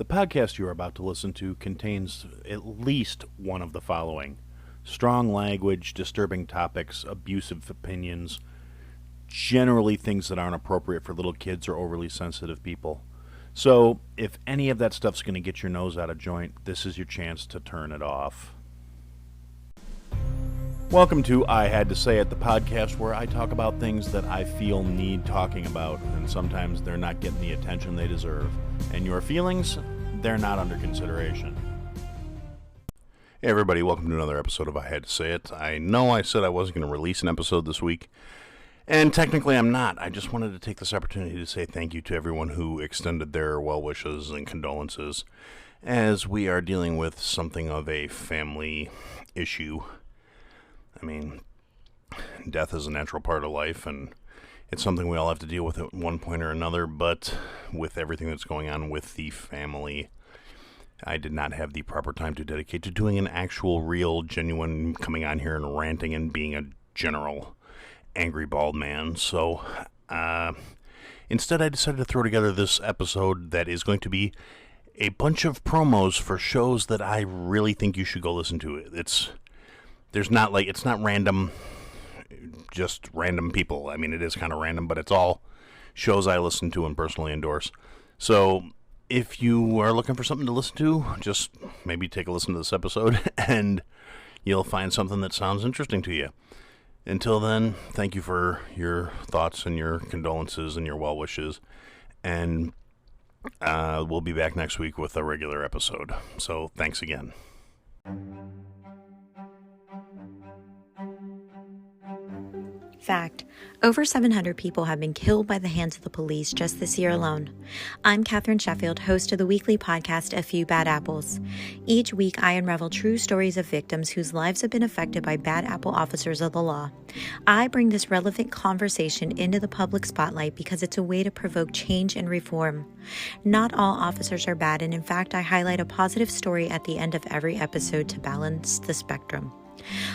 The podcast you are about to listen to contains at least one of the following: strong language, disturbing topics, abusive opinions, generally things that aren't appropriate for little kids or overly sensitive people. So, if any of that stuff's going to get your nose out of joint, this is your chance to turn it off. Welcome to I Had to Say It, the podcast where I talk about things that I feel need talking about, and sometimes they're not getting the attention they deserve. And your feelings, they're not under consideration. Hey everybody, welcome to another episode of I Had to Say It. I know I said I wasn't going to release an episode this week, and technically I'm not. I just wanted to take this opportunity to say thank you to everyone who extended their well wishes and condolences, as we are dealing with something of a family issue. I mean, death is a natural part of life, and it's something we all have to deal with at one point or another, but with everything that's going on with the family, I did not have the proper time to dedicate to doing an actual, real, genuine coming on here and ranting and being a general angry bald man. So, instead I decided to throw together this episode that is going to be a bunch of promos for shows that I really think you should go listen to. It's not random, just random people. I mean, it is kind of random, but it's all shows I listen to and personally endorse. So if you are looking for something to listen to, just maybe take a listen to this episode and you'll find something that sounds interesting to you. Until then, thank you for your thoughts and your condolences and your well wishes. And we'll be back next week with a regular episode. So thanks again. Fact: over 700 people have been killed by the hands of the police just this year alone. I'm Catherine Sheffield, host of the weekly podcast A Few Bad Apples. Each week, I unravel true stories of victims whose lives have been affected by bad apple officers of the law. I bring this relevant conversation into the public spotlight because it's a way to provoke change and reform. Not all officers are bad, and in fact, I highlight a positive story at the end of every episode to balance the spectrum.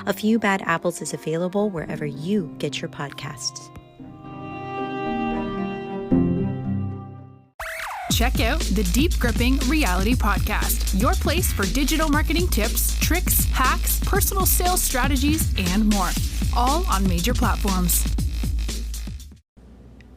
A Few Bad Apples is available wherever you get your podcasts. Check out the Deep Gripping Reality Podcast, your place for digital marketing tips, tricks, hacks, personal sales strategies, and more. All on major platforms.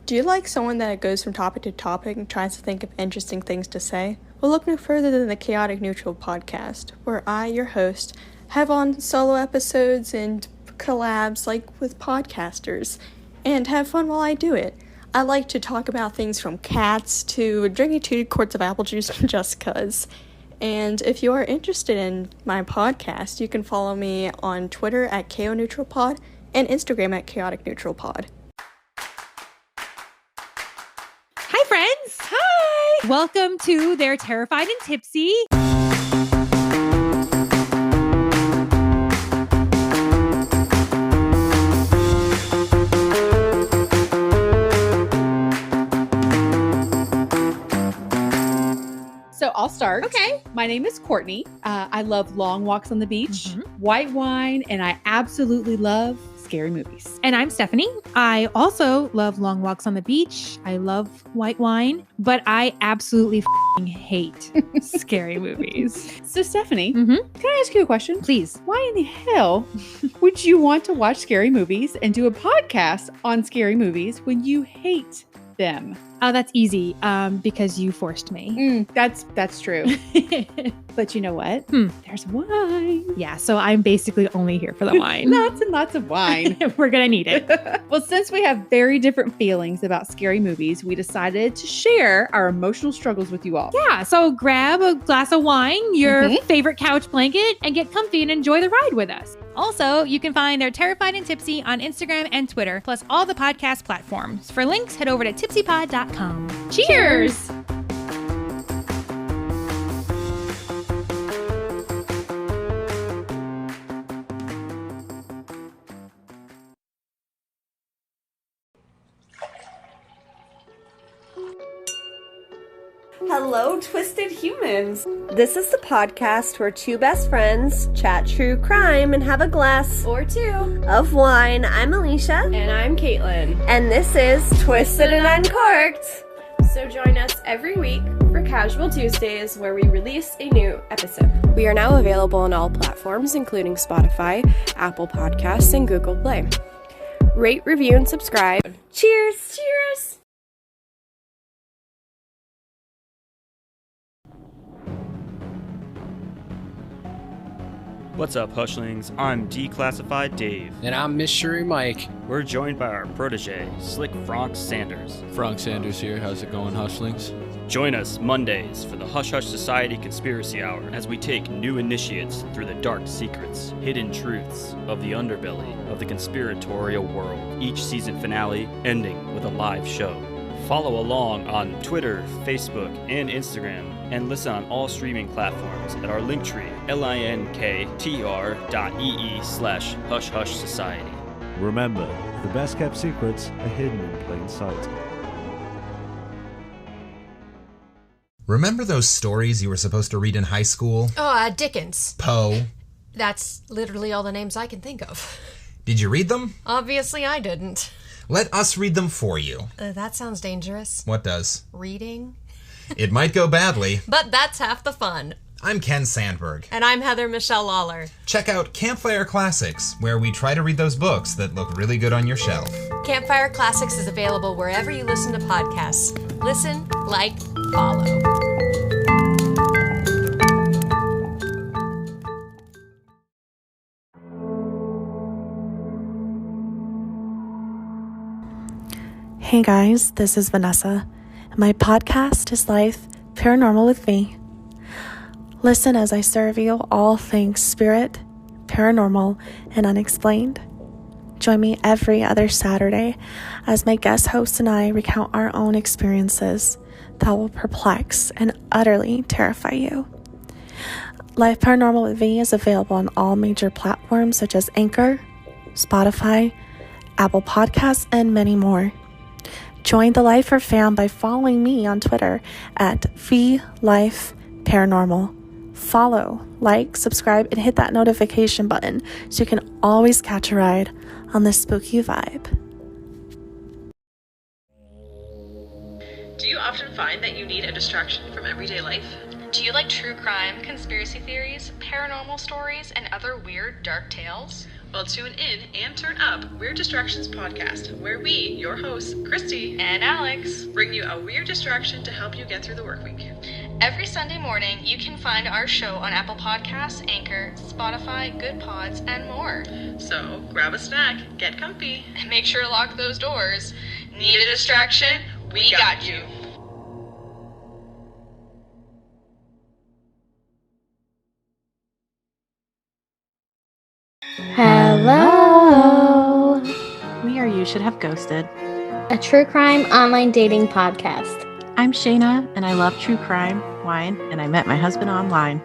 Do you like someone that goes from topic to topic and tries to think of interesting things to say? Well, look no further than the Chaotic Neutral Podcast, where I, your host, have on solo episodes and collabs like with podcasters, and have fun while I do it. I like to talk about things from cats to drinking 2 quarts of apple juice just cuz. And if you are interested in my podcast, you can follow me on Twitter at KONeutralPod and Instagram at ChaoticNeutralPod. Hi, friends. Hi. Welcome to They're Terrified and Tipsy. So I'll start. Okay. My name is Courtney. I love long walks on the beach, white wine, and I absolutely love scary movies. And I'm Stephanie. I also love long walks on the beach. I love white wine, but I absolutely hate scary movies. So Stephanie, Mm-hmm. can I ask you a question? Please. Why in the hell would you want to watch scary movies and do a podcast on scary movies when you hate them? Oh, that's easy. Because you forced me. That's true. But you know what? There's wine. Yeah, so I'm basically only here for the wine. Lots and lots of wine. We're gonna need it. Well, since we have very different feelings about scary movies, we decided to share our emotional struggles with you all. Yeah, so grab a glass of wine, your favorite couch blanket, and get comfy and enjoy the ride with us. Also, you can find They're Terrified and Tipsy on Instagram and Twitter, plus all the podcast platforms. For links, head over to tipsypod.com. Cheers! Hello, Twisted Humans. This is the podcast where two best friends chat true crime and have a glass or two of wine. I'm Alicia. And I'm Caitlin. And this is Twisted and Uncorked. So join us every week for Casual Tuesdays, where we release a new episode. We are now available on all platforms, including Spotify, Apple Podcasts, and Google Play. Rate, review, and subscribe. Cheers! Cheers! What's up, Hushlings? I'm Declassified Dave. And I'm Mystery Mike. We're joined by our protege, Slick Frank Sanders. Frank Sanders here. How's it going, Hushlings? Join us Mondays for the Hush Hush Society Conspiracy Hour as we take new initiates through the dark secrets, hidden truths of the underbelly of the conspiratorial world. Each season finale ending with a live show. Follow along on Twitter, Facebook, and Instagram, and listen on all streaming platforms at our linktree, linktr.ee/Hush Hush Society. Remember, the best kept secrets are hidden in plain sight. Remember those stories you were supposed to read in high school? Oh, Dickens. Poe. That's literally all the names I can think of. Did you read them? Obviously I didn't. Let us read them for you. That sounds dangerous. What does? Reading? It might go badly. But that's half the fun. I'm Ken Sandberg. And I'm Heather Michelle Lawler. Check out Campfire Classics, where we try to read those books that look really good on your shelf. Campfire Classics is available wherever you listen to podcasts. Listen, like, follow. Hey guys, this is Vanessa. My podcast is Life Paranormal with me. Listen as I serve you all things spirit, paranormal, and unexplained. Join me every other Saturday as my guest hosts and I recount our own experiences that will perplex and utterly terrify you. Life Paranormal with me is available on all major platforms such as Anchor, Spotify, Apple Podcasts, and many more. Join the Lifer fam by following me on Twitter at VLifeParanormal. Follow, like, subscribe, and hit that notification button so you can always catch a ride on this spooky vibe. Do you often find that you need a distraction from everyday life? Do you like true crime, conspiracy theories, paranormal stories, and other weird, dark tales? Well, tune in and turn up Weird Distractions Podcast, where we, your hosts, Christy and Alex, bring you a weird distraction to help you get through the work week. Every Sunday morning, you can find our show on Apple Podcasts, Anchor, Spotify, Good Pods, and more. So, grab a snack, get comfy, and make sure to lock those doors. Need a distraction? We got you. Hello. We are You Should Have Ghosted, a true crime online dating podcast. I'm Shayna, and I love true crime, wine, and I met my husband online.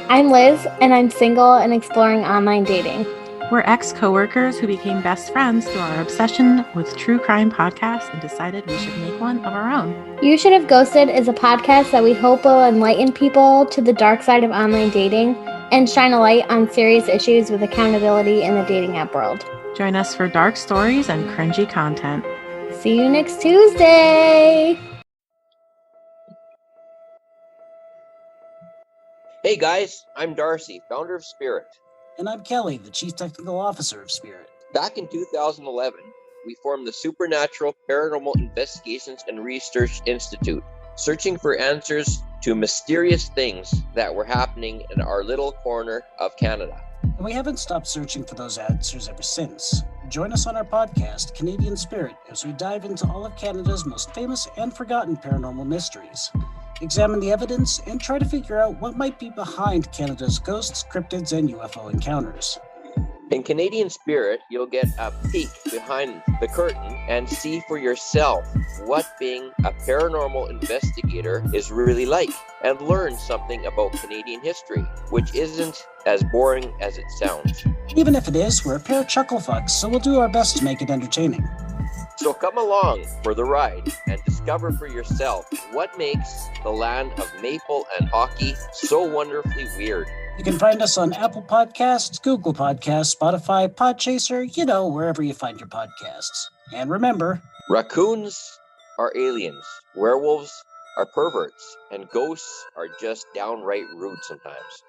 I'm Liz, and I'm single and exploring online dating. We're ex-coworkers who became best friends through our obsession with true crime podcasts and decided we should make one of our own. You Should Have Ghosted is a podcast that we hope will enlighten people to the dark side of online dating and shine a light on serious issues with accountability in the dating app world. Join us for dark stories and cringy content. See you next Tuesday! Hey guys, I'm Darcy, founder of Spirit. And I'm Kelly, the Chief Technical Officer of Spirit. Back in 2011, we formed the Supernatural Paranormal Investigations and Research Institute, searching for answers to mysterious things that were happening in our little corner of Canada. And we haven't stopped searching for those answers ever since. Join us on our podcast, Canadian Spirit, as we dive into all of Canada's most famous and forgotten paranormal mysteries. Examine the evidence and try to figure out what might be behind Canada's ghosts, cryptids, and UFO encounters. In Canadian Spirit, you'll get a peek behind the curtain and see for yourself what being a paranormal investigator is really like, and learn something about Canadian history, which isn't as boring as it sounds. Even if it is, we're a pair of chuckle fucks, so we'll do our best to make it entertaining. So come along for the ride and discover for yourself what makes the land of maple and hockey so wonderfully weird. You can find us on Apple Podcasts, Google Podcasts, Spotify, Podchaser, wherever you find your podcasts. And remember, raccoons are aliens, werewolves are perverts, and ghosts are just downright rude sometimes.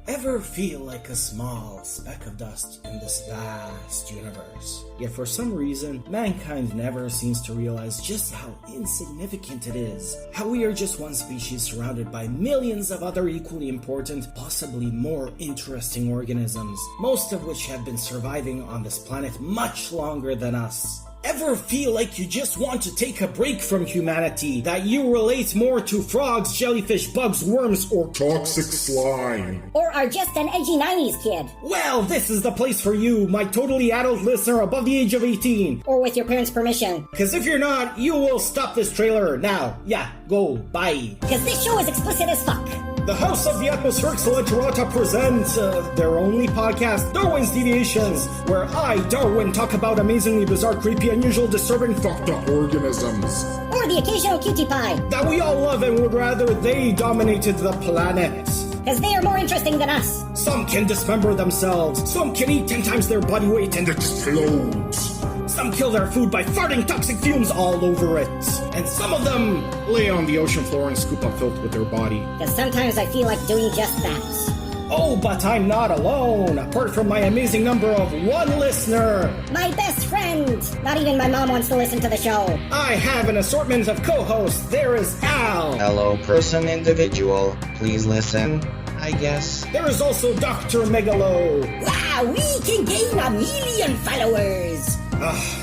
Ever feel like a small speck of dust in this vast universe? Yet for some reason, mankind never seems to realize just how insignificant it is. How we are just one species surrounded by millions of other equally important, possibly more interesting organisms, most of which have been surviving on this planet much longer than us. Ever feel like you just want to take a break from humanity? That you relate more to frogs, jellyfish, bugs, worms, or toxic slime? Or are just an edgy 90s kid? Well, this is the place for you, my totally adult listener above the age of 18. Or with your parents' permission. Cause if you're not, you will stop this trailer now. Yeah, go, bye. Cause this show is explicit as fuck. The House of the Atmospheric Selectorata presents their only podcast, Darwin's Deviations, where I, Darwin, talk about amazingly bizarre, creepy, unusual, disturbing, fucked up organisms. Or the occasional cutie pie. That we all love and would rather they dominated the planet. Because they are more interesting than us. Some can dismember themselves. Some can eat 10 times their body weight and explode. Some kill their food by farting toxic fumes all over it. And some of them lay on the ocean floor and scoop up filth with their body. Because sometimes I feel like doing just that. Oh, but I'm not alone. Apart from my amazing number of one listener. My best friend. Not even my mom wants to listen to the show. I have an assortment of co-hosts. There is Al. Hello, person individual. Please listen, I guess. There is also Dr. Megalo. Wow, we can gain 1 million followers.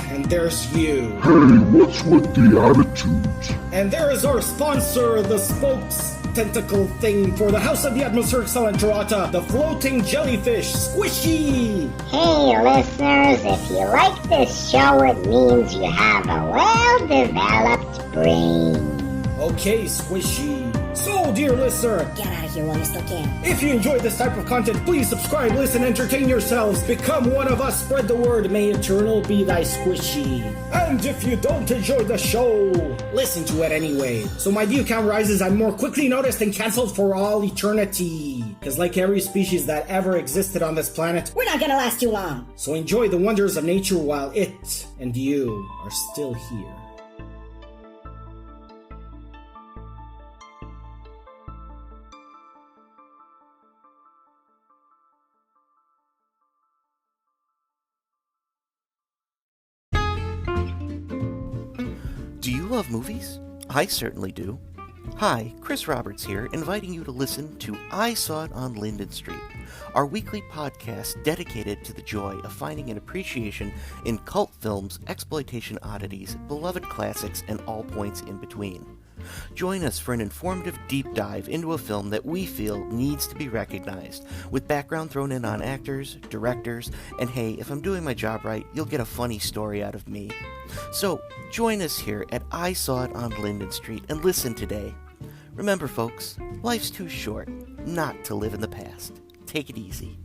And there's you. Hey, what's with the attitude? And there is our sponsor, the spokes tentacle thing for the House of the Atmospheric Selectorata, the floating jellyfish, Squishy. Hey, listeners, if you like this show, it means you have a well-developed brain. Okay, Squishy. So, dear listener, get out of here while you still can. If you enjoy this type of content, please subscribe, listen, entertain yourselves, become one of us, spread the word, may eternal be thy Squishy. And if you don't enjoy the show, listen to it anyway. So my view count rises, I'm more quickly noticed and cancelled for all eternity. Because like every species that ever existed on this planet, we're not gonna last too long. So enjoy the wonders of nature while it and you are still here. Do you love movies? I certainly do. Hi, Chris Roberts here, inviting you to listen to I Saw It on Linden Street, our weekly podcast dedicated to the joy of finding an appreciation in cult films, exploitation oddities, beloved classics, and all points in between. Join us for an informative deep dive into a film that we feel needs to be recognized, with background thrown in on actors, directors, and hey, if I'm doing my job right, you'll get a funny story out of me. So, join us here at I Saw It on Linden Street and listen today. Remember, folks, life's too short not to live in the past. Take it easy.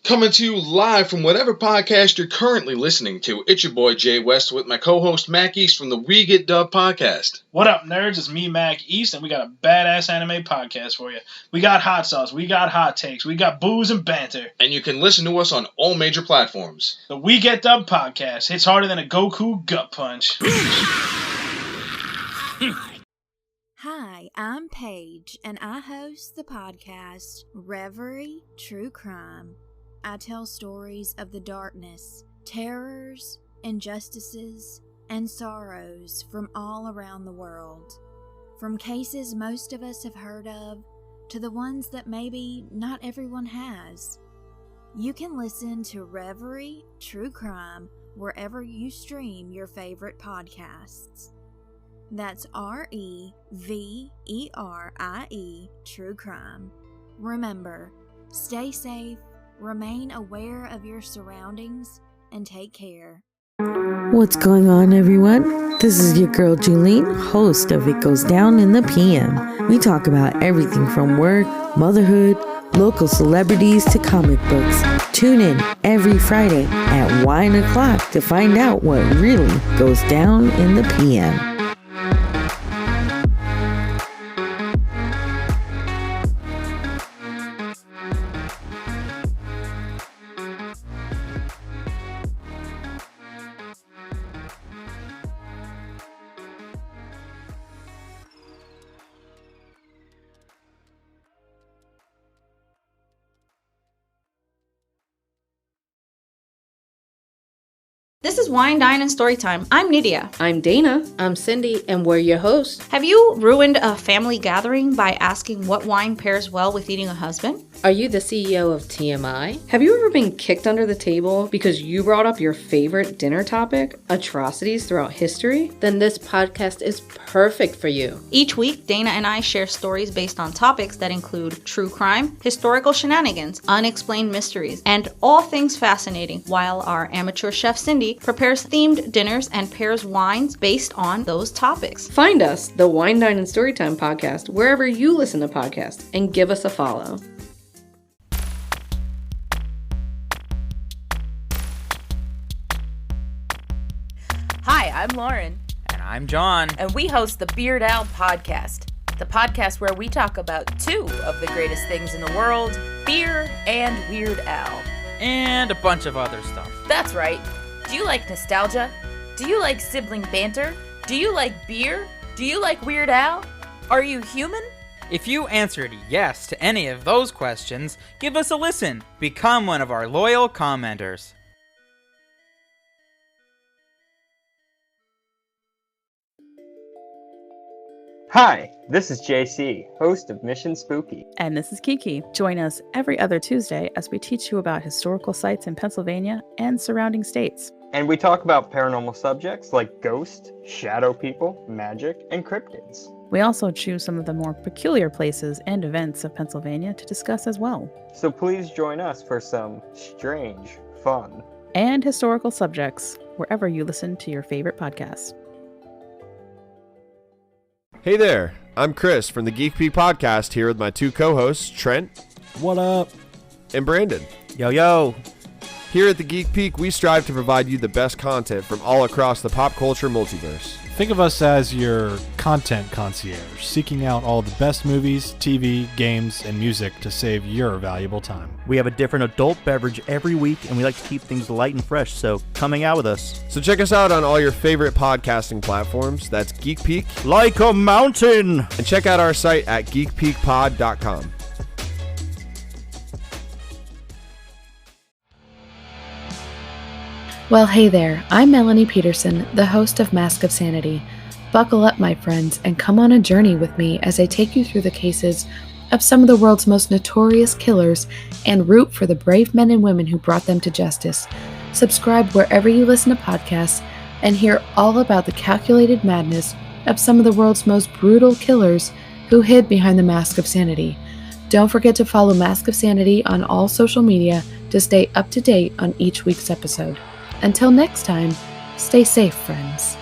Coming to you live from whatever podcast you're currently listening to, it's your boy Jay West with my co-host Mac East from the We Get Dub podcast. What up, nerds? It's me, Mac East, and we got a badass anime podcast for you. We got hot sauce, we got hot takes, we got booze and banter. And you can listen to us on all major platforms. The We Get Dub podcast hits harder than a Goku gut punch. Hi, I'm Paige, and I host the podcast Reverie True Crime. I tell stories of the darkness, terrors, injustices, and sorrows from all around the world. From cases most of us have heard of, to the ones that maybe not everyone has. You can listen to Reverie True Crime wherever you stream your favorite podcasts. That's REVERIE True Crime. Remember, stay safe, remain aware of your surroundings, and take care. What's going on, everyone? This is your girl Julene, host of It Goes Down in the PM. We talk about everything from work, motherhood, local celebrities to comic books. Tune in every Friday at 1 o'clock to find out what really goes down in the PM. This is Wine, Dine, and Storytime. I'm Nydia. I'm Dana. I'm Cindy, and we're your hosts. Have you ruined a family gathering by asking what wine pairs well with eating a husband? Are you the CEO of TMI? Have you ever been kicked under the table because you brought up your favorite dinner topic, atrocities throughout history? Then this podcast is perfect for you. Each week, Dana and I share stories based on topics that include true crime, historical shenanigans, unexplained mysteries, and all things fascinating, while our amateur chef Cindy prepares themed dinners and pairs wines based on those topics. Find us, the Wine, Dine, and Storytime podcast, wherever you listen to podcasts, and give us a follow. Hi, I'm Lauren. And I'm John. And we host the Beard Owl Podcast, the podcast where we talk about two of the greatest things in the world, beer and Weird Al. And a bunch of other stuff. That's right. Do you like nostalgia? Do you like sibling banter? Do you like beer? Do you like Weird Al? Are you human? If you answered yes to any of those questions, give us a listen. Become one of our loyal commenters. Hi, this is JC, host of Mission Spooky. And this is Kiki. Join us every other Tuesday as we teach you about historical sites in Pennsylvania and surrounding states. And we talk about paranormal subjects like ghosts, shadow people, magic, and cryptids. We also choose some of the more peculiar places and events of Pennsylvania to discuss as well. So please join us for some strange fun and historical subjects wherever you listen to your favorite podcasts. Hey there, I'm Chris from the Geek Peak Podcast here with my two co-hosts, Trent. What up? And Brandon. Yo, yo. Here at the Geek Peak, we strive to provide you the best content from all across the pop culture multiverse. Think of us as your content concierge, seeking out all the best movies, TV, games, and music to save your valuable time. We have a different adult beverage every week, and we like to keep things light and fresh, so come hang out with us. So check us out on all your favorite podcasting platforms. That's Geek Peak. Like a mountain! And check out our site at geekpeakpod.com. Well, hey there, I'm Melanie Peterson, the host of Mask of Sanity. Buckle up, my friends, and come on a journey with me as I take you through the cases of some of the world's most notorious killers and root for the brave men and women who brought them to justice. Subscribe wherever you listen to podcasts and hear all about the calculated madness of some of the world's most brutal killers who hid behind the Mask of Sanity. Don't forget to follow Mask of Sanity on all social media to stay up to date on each week's episode. Until next time, stay safe, friends.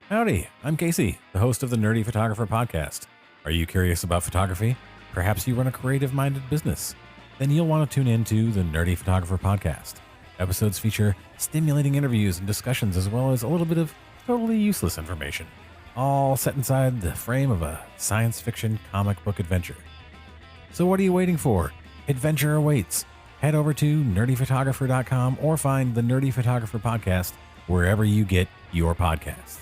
Howdy, I'm Casey, the host of the Nerdy Photographer Podcast. Are you curious about photography? Perhaps you run a creative-minded business? Then you'll want to tune into the Nerdy Photographer Podcast. Episodes feature stimulating interviews and discussions, as well as a little bit of totally useless information, all set inside the frame of a science fiction comic book adventure. So what are you waiting for? Adventure awaits. Head over to nerdyphotographer.com or find the Nerdy Photographer Podcast wherever you get your podcasts.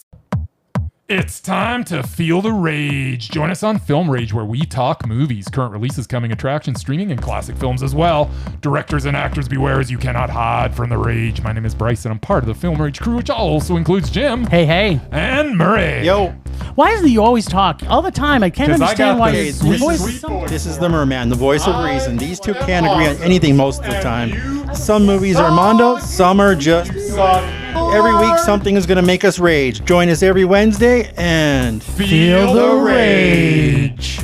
It's time to feel the rage. Join us on Film Rage, where we talk movies, current releases, coming attractions, streaming, and classic films as well. Directors and actors beware, as you cannot hide from the rage. My name is Bryce, and I'm part of the Film Rage crew, which also includes Jim. Hey. And Murray. Yo. Why is it you always talk all the time? I can't understand why your voice is so... This is the Merman, the voice of reason. These two can't agree on anything most of the time. Some movies are mondo, some are just suck. Every week something is going to make us rage. Join us every Wednesday and feel the rage.